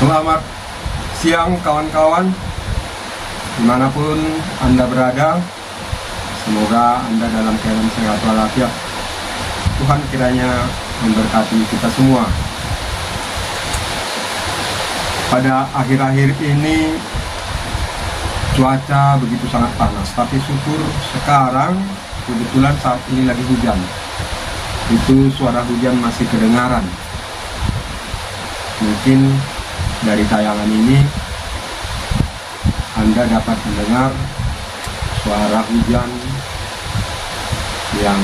Selamat siang kawan-kawan, dimanapun Anda berada. Semoga Anda dalam keadaan sehat walafiat. Tuhan kiranya memberkati kita semua. Pada akhir-akhir ini cuaca begitu sangat panas, tapi syukur sekarang kebetulan saat ini lagi hujan. Itu suara hujan masih kedengaran. Mungkin dari tayangan ini Anda dapat mendengar suara hujan yang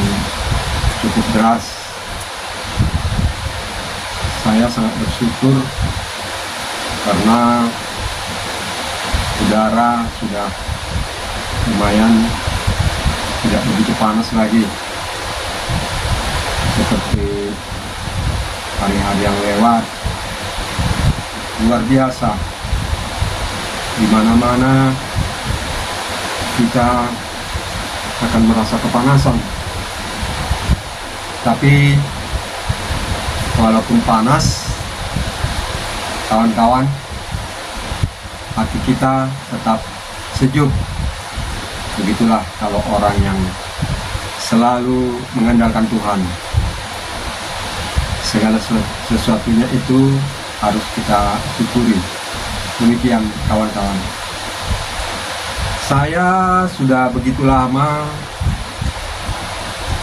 cukup deras. Saya sangat bersyukur karena udara sudah lumayan tidak begitu panas lagi seperti hari-hari yang lewat. Luar biasa, di mana-mana kita akan merasa kepanasan. Tapi walaupun panas, kawan-kawan, hati kita tetap sejuk. Begitulah kalau orang yang selalu mengandalkan Tuhan. Segala sesuatunya itu harus kita syukuri. Demikian kawan-kawan. Saya sudah begitu lama,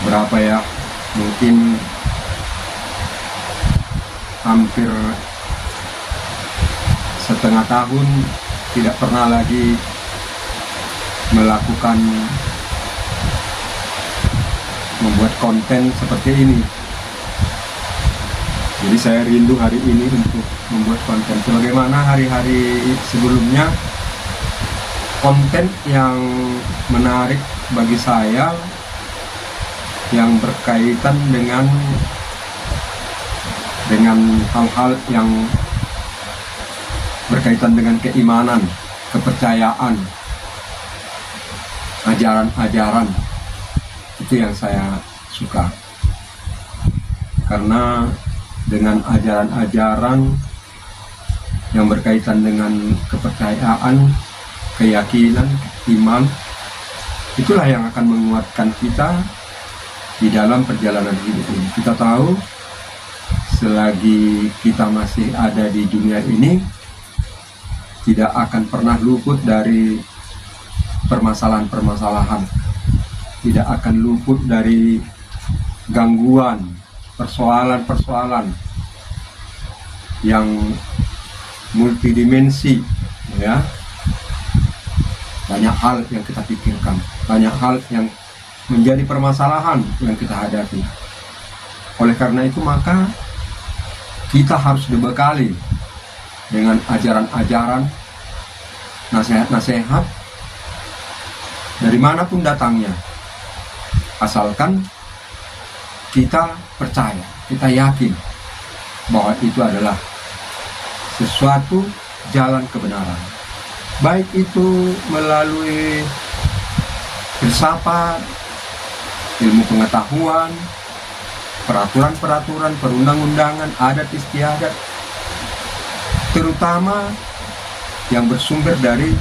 berapa ya, mungkin hampir setengah tahun tidak pernah lagi melakukan membuat konten seperti ini. Jadi saya rindu hari ini untuk membuat konten. Sebagaimana hari-hari sebelumnya, konten yang menarik bagi saya yang berkaitan dengan hal-hal yang berkaitan dengan keimanan, kepercayaan, ajaran-ajaran. Itu yang saya suka. Karena dengan ajaran-ajaran yang berkaitan dengan kepercayaan, keyakinan, iman, itulah yang akan menguatkan kita di dalam perjalanan hidup ini. Kita tahu selagi kita masih ada di dunia ini, tidak akan pernah luput dari permasalahan-permasalahan, tidak akan luput dari gangguan, persoalan-persoalan yang multidimensi, ya. Banyak hal yang kita pikirkan, banyak hal yang menjadi permasalahan yang kita hadapi. Oleh karena itu maka kita harus dibekali dengan ajaran-ajaran, nasihat-nasihat dari manapun datangnya, asalkan kita percaya, kita yakin bahwa itu adalah sesuatu jalan kebenaran. Baik itu melalui filsafat, ilmu pengetahuan, peraturan-peraturan, perundang-undangan, adat istiadat, terutama yang bersumber dari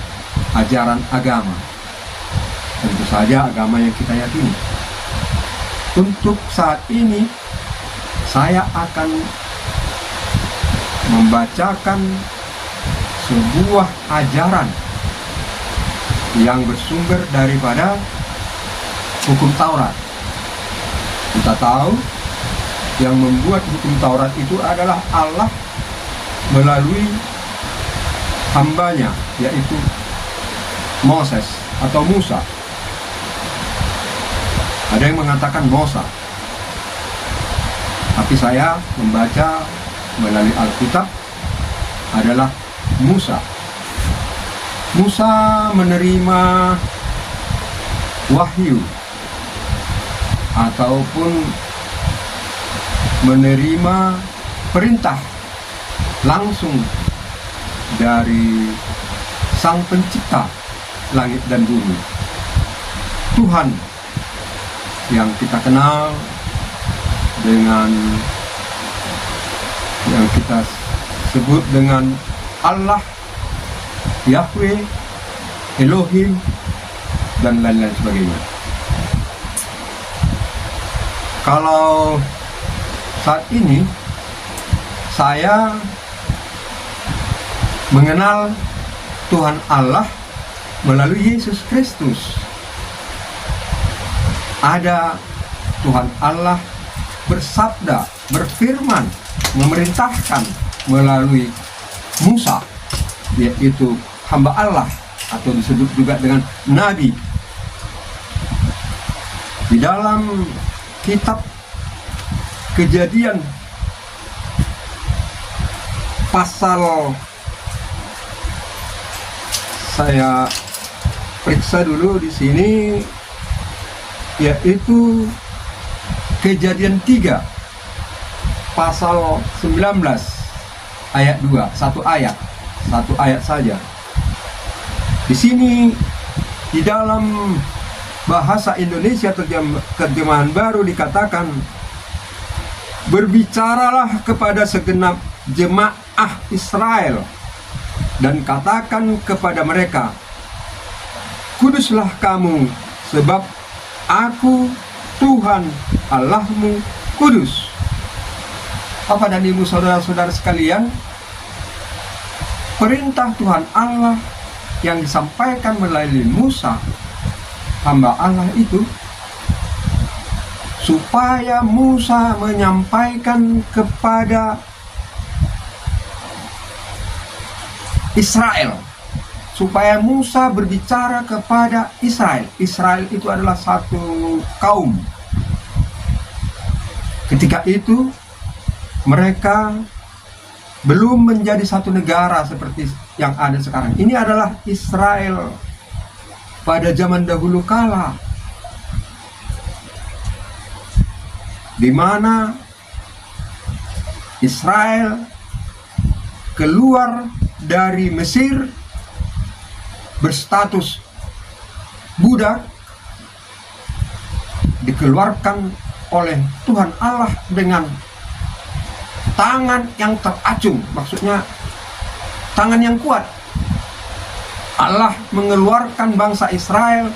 ajaran agama. Tentu saja agama yang kita yakini. Untuk saat ini saya akan membacakan sebuah ajaran yang bersumber daripada hukum Taurat. Kita tahu yang membuat hukum Taurat itu adalah Allah melalui hambanya, yaitu Moses atau Musa. Ada yang mengatakan Musa, tapi saya membaca melalui Alkitab adalah Musa. Musa menerima wahyu ataupun menerima perintah langsung dari Sang Pencipta langit dan bumi, Tuhan yang kita kenal dengan yang kita sebut dengan Allah, Yahweh, Elohim, dan lain-lain sebagainya. Kalau saat ini saya mengenal Tuhan Allah melalui Yesus Kristus. Ada Tuhan Allah bersabda, berfirman, memerintahkan melalui Musa, yaitu hamba Allah atau disebut juga dengan Nabi. Di dalam kitab Kejadian pasal, saya periksa dulu di sini, yaitu Kejadian 3 pasal 19 ayat 2, satu ayat saja. Di sini di dalam bahasa Indonesia terjemahan baru dikatakan, berbicaralah kepada segenap jemaah Israel dan katakan kepada mereka, kuduslah kamu, sebab aku Tuhan Allahmu kudus. Bapak dan Ibu, saudara-saudara sekalian, perintah Tuhan Allah yang disampaikan melalui Musa, hamba Allah itu, supaya Musa menyampaikan kepada Israel, supaya Musa berbicara kepada Israel. Israel itu adalah satu kaum. Ketika itu mereka belum menjadi satu negara seperti yang ada sekarang. Ini adalah Israel pada zaman dahulu kala, di mana Israel keluar dari Mesir berstatus budak, dikeluarkan oleh Tuhan Allah dengan tangan yang teracung, maksudnya tangan yang kuat. Allah mengeluarkan bangsa Israel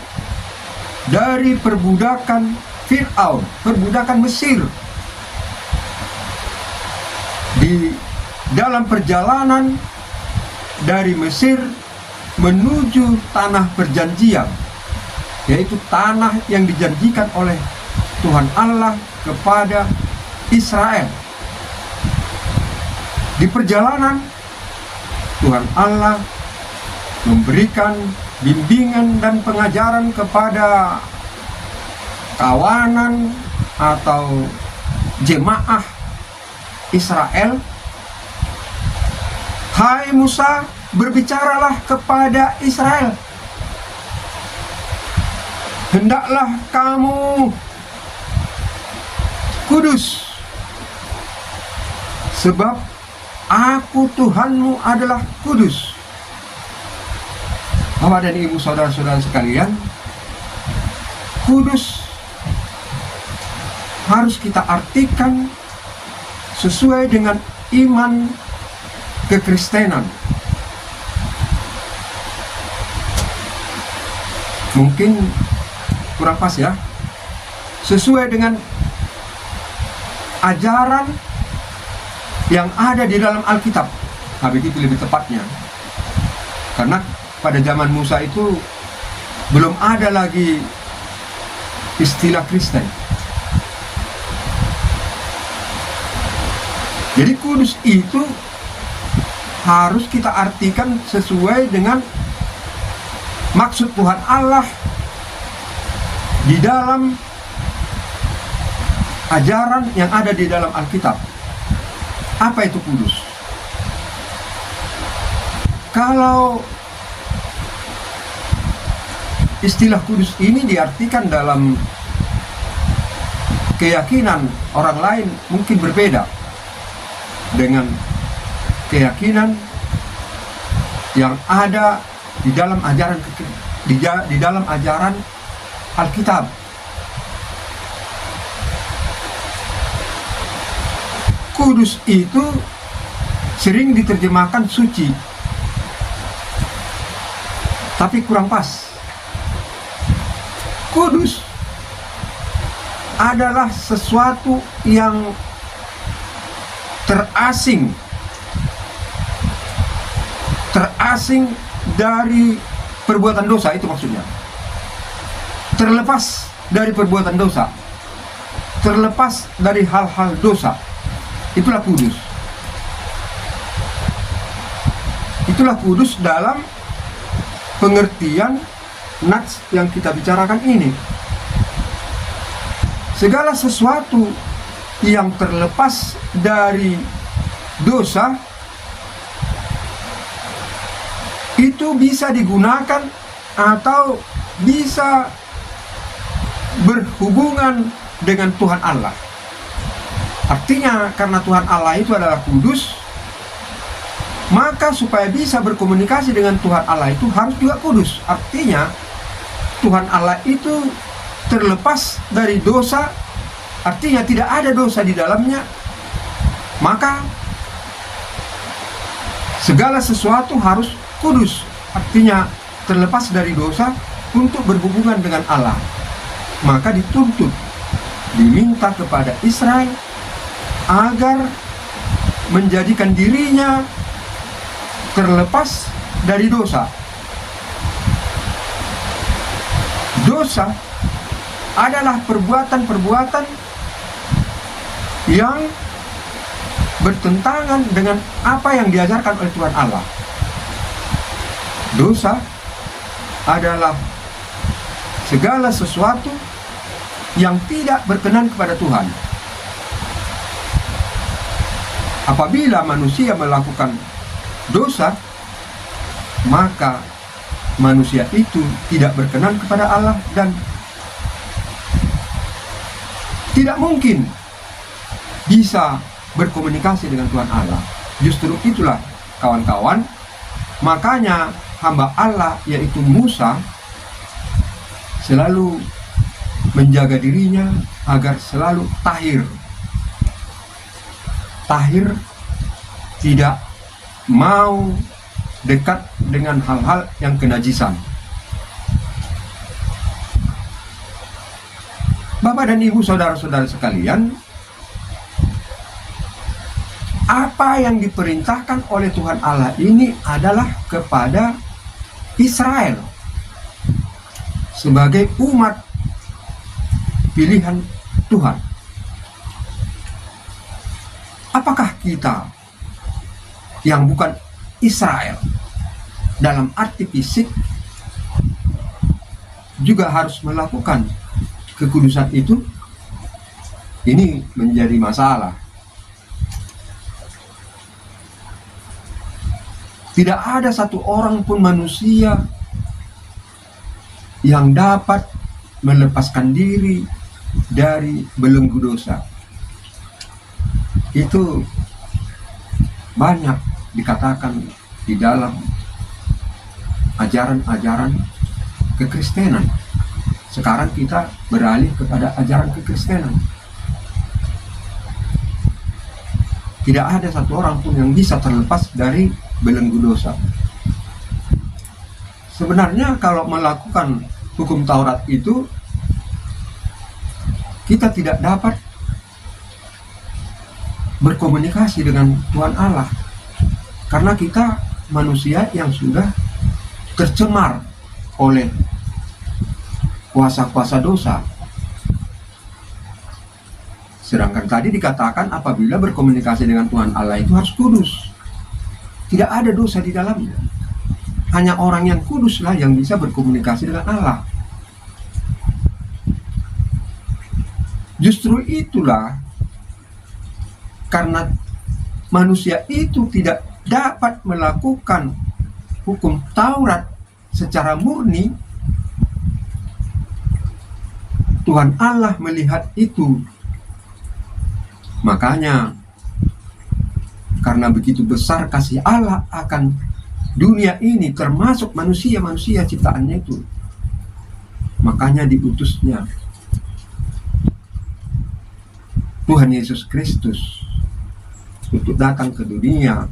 dari perbudakan Fir'aun, perbudakan Mesir. Di dalam perjalanan dari Mesir menuju tanah perjanjian, yaitu tanah yang dijanjikan oleh Tuhan Allah kepada Israel. Di perjalanan Tuhan Allah memberikan bimbingan dan pengajaran kepada kawanan atau jemaah Israel. Hai Musa, berbicaralah kepada Israel, hendaklah kamu kudus, sebab aku Tuhanmu adalah kudus. Bapak dan Ibu, saudara-saudara sekalian, kudus harus kita artikan sesuai dengan iman kekristenan. Mungkin kurang pas ya, sesuai dengan ajaran yang ada di dalam Alkitab. Begitu lebih tepatnya, karena pada zaman Musa itu belum ada lagi istilah Kristen. Jadi kudus itu harus kita artikan sesuai dengan maksud Tuhan Allah di dalam ajaran yang ada di dalam Alkitab. Apa itu kudus? Kalau istilah kudus ini diartikan dalam keyakinan orang lain mungkin berbeda dengan keyakinan yang ada di dalam ajaran di dalam ajaran Alkitab. Kudus itu sering diterjemahkan suci, tapi kurang pas. Kudus adalah sesuatu yang terasing dari perbuatan dosa, itu maksudnya. Terlepas dari perbuatan dosa, terlepas dari hal-hal dosa. Itulah kudus. Itulah kudus dalam pengertian nats yang kita bicarakan ini. Segala sesuatu yang terlepas dari dosa itu bisa digunakan atau bisa berhubungan dengan Tuhan Allah. Artinya karena Tuhan Allah itu adalah kudus, maka supaya bisa berkomunikasi dengan Tuhan Allah itu harus juga kudus. Artinya Tuhan Allah itu terlepas dari dosa, artinya tidak ada dosa di dalamnya, maka segala sesuatu harus kudus, artinya terlepas dari dosa untuk berhubungan dengan Allah. Maka dituntut, diminta kepada Israel agar menjadikan dirinya terlepas dari dosa. Dosa adalah perbuatan-perbuatan yang bertentangan dengan apa yang diajarkan oleh Tuhan Allah. Dosa adalah segala sesuatu yang tidak berkenan kepada Tuhan. Apabila manusia melakukan dosa, maka manusia itu tidak berkenan kepada Allah dan tidak mungkin bisa berkomunikasi dengan Tuhan Allah. Justru itulah kawan-kawan, makanya hamba Allah yaitu Musa selalu menjaga dirinya agar selalu tahir. Tahir, tidak mau dekat dengan hal-hal yang kenajisan. Bapak dan Ibu, saudara-saudara sekalian, apa yang diperintahkan oleh Tuhan Allah ini adalah kepada Israel sebagai umat pilihan Tuhan. Apakah kita yang bukan Israel dalam arti fisik juga harus melakukan kekudusan itu? Ini menjadi masalah. Tidak ada satu orang pun manusia yang dapat melepaskan diri dari belenggu dosa. Itu banyak dikatakan di dalam ajaran-ajaran kekristenan. Sekarang kita beralih kepada ajaran kekristenan. Tidak ada satu orang pun yang bisa terlepas dari belenggu dosa. Sebenarnya kalau melakukan hukum Taurat itu, kita tidak dapat berkomunikasi dengan Tuhan Allah, karena kita manusia yang sudah tercemar oleh kuasa-kuasa dosa. Sedangkan tadi dikatakan apabila berkomunikasi dengan Tuhan Allah itu harus kudus, tidak ada dosa di dalamnya. Hanya orang yang kuduslah yang bisa berkomunikasi dengan Allah. Justru itulah, karena manusia itu tidak dapat melakukan hukum Taurat secara murni, Tuhan Allah melihat itu. Makanya karena begitu besar kasih Allah akan dunia ini, termasuk manusia-manusia ciptaannya itu, makanya diutusnya Tuhan Yesus Kristus untuk datang ke dunia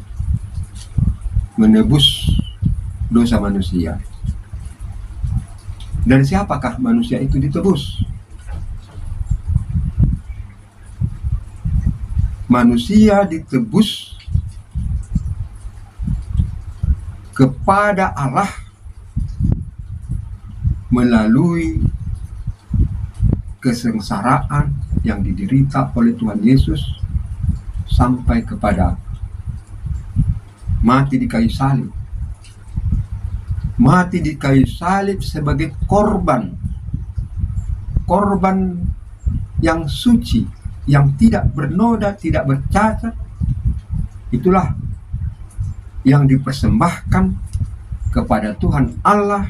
menebus dosa manusia. Dari siapakah manusia itu ditebus? Manusia ditebus kepada Allah melalui kesengsaraan yang diderita oleh Tuhan Yesus sampai kepada mati di kayu salib. Mati di kayu salib sebagai korban yang suci, yang tidak bernoda, tidak bercacat. Itulah yang dipersembahkan kepada Tuhan Allah,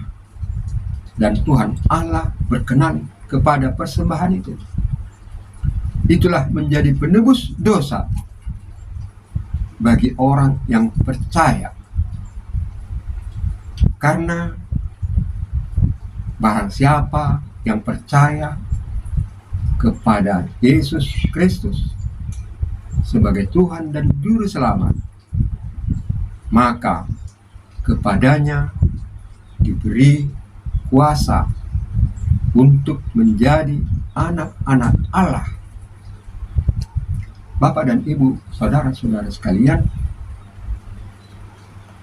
dan Tuhan Allah berkenan kepada persembahan itu. Itulah menjadi penebus dosa bagi orang yang percaya. Karena barang siapa yang percaya kepada Yesus Kristus sebagai Tuhan dan Juru Selamat, maka kepadanya diberi kuasa untuk menjadi anak-anak Allah. Bapak dan Ibu, saudara-saudara sekalian,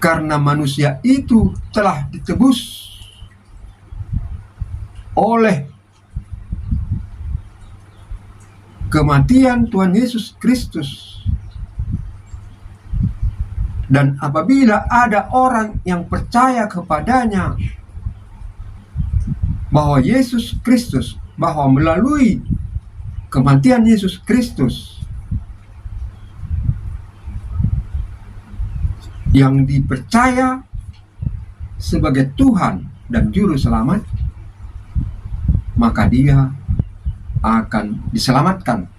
karena manusia itu telah ditebus oleh kematian Tuhan Yesus Kristus, dan apabila ada orang yang percaya kepadanya bahwa Yesus Kristus, bahwa melalui kematian Yesus Kristus yang dipercaya sebagai Tuhan dan Juru Selamat, maka dia akan diselamatkan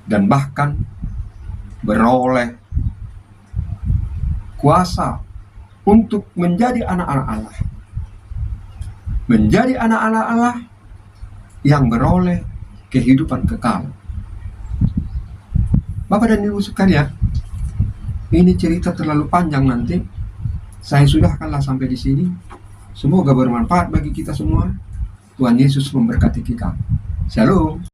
dan bahkan beroleh kuasa untuk menjadi anak-anak Allah. Menjadi anak-anak Allah yang beroleh kehidupan kekal. Bapak dan Ibu sekalian, ini cerita terlalu panjang nanti. Saya sudahkanlah sampai di sini. Semoga bermanfaat bagi kita semua. Tuhan Yesus memberkati kita. Shalom.